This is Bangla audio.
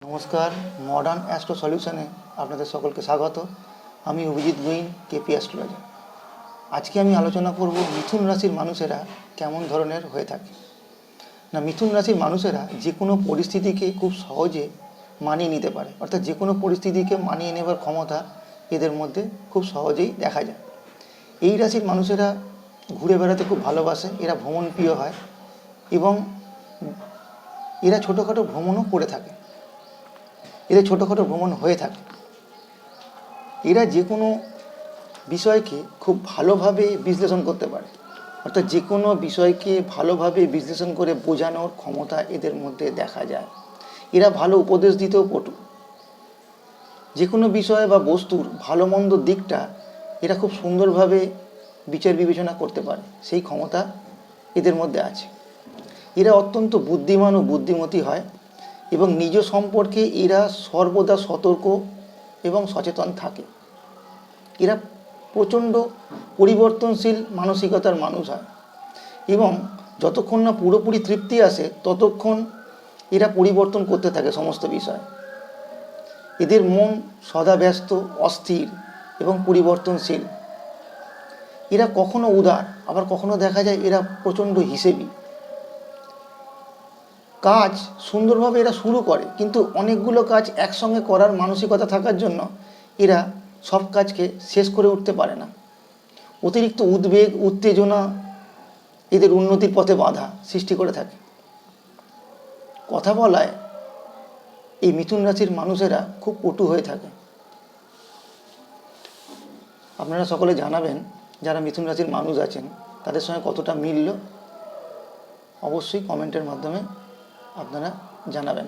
নমস্কার, মডার্ন অ্যাস্ট্রো সলিউশনে আপনাদের সকলকে স্বাগত। আমি অভিজিৎ গুইন, কেপি অ্যাস্ট্রোলজার। আজকে আমি আলোচনা করব মিথুন রাশির মানুষেরা কেমন ধরনের হয়ে থাকে। মিথুন রাশির মানুষেরা যে কোনো পরিস্থিতিকে খুব সহজে মানিয়ে নিতে পারে, অর্থাৎ যে কোনো পরিস্থিতিকে মানিয়ে নেবার ক্ষমতা এদের মধ্যে খুব সহজেই দেখা যায়। এই রাশির মানুষেরা ঘুরে বেড়াতে খুব ভালোবাসে, এরা ভ্রমণপ্রিয় হয় এবং এরা ছোটোখাটো ভ্রমণও করে থাকে, এদের ছোটোখাটো ভ্রমণ হয়ে থাকে। এরা যে কোনো বিষয়কে খুব ভালোভাবে বিশ্লেষণ করতে পারে, অর্থাৎ যে কোনো বিষয়কে ভালোভাবে বিশ্লেষণ করে বোঝানোর ক্ষমতা এদের মধ্যে দেখা যায়। এরা ভালো উপদেশ দিতেও পটু। যে কোনো বিষয় বা বস্তুর ভালো মন্দ দিকটা এরা খুব সুন্দরভাবে বিচার বিবেচনা করতে পারে, সেই ক্ষমতা এদের মধ্যে আছে। এরা অত্যন্ত বুদ্ধিমান ও বুদ্ধিমতী হয় এবং নিজ সম্পর্কে এরা সর্বদা সতর্ক এবং সচেতন থাকে। এরা প্রচণ্ড পরিবর্তনশীল মানসিকতার মানুষ হয় এবং যতক্ষণ না পুরোপুরি তৃপ্তি আসে ততক্ষণ এরা পরিবর্তন করতে থাকে সমস্ত বিষয়। এদের মন সদা ব্যস্ত, অস্থির এবং পরিবর্তনশীল। এরা কখনো উদার, আবার কখনো দেখা যায় এরা প্রচণ্ড হিসেবি। কাজ সুন্দরভাবে এরা শুরু করে, কিন্তু অনেকগুলো কাজ একসঙ্গে করার মানসিকতা থাকার জন্য এরা সব কাজকে শেষ করে উঠতে পারে না। অতিরিক্ত উদ্বেগ, উত্তেজনা এদের উন্নতির পথে বাধা সৃষ্টি করে থাকে। কথা বলায় এই মিথুন রাশির মানুষেরা খুব পটু হয়ে থাকে। আপনারা সকলে জানাবেন যারা মিথুন রাশির মানুষ আছেন তাদের সঙ্গে কতটা মিলল, অবশ্যই কমেন্টের মাধ্যমে আপনারা জানাবেন।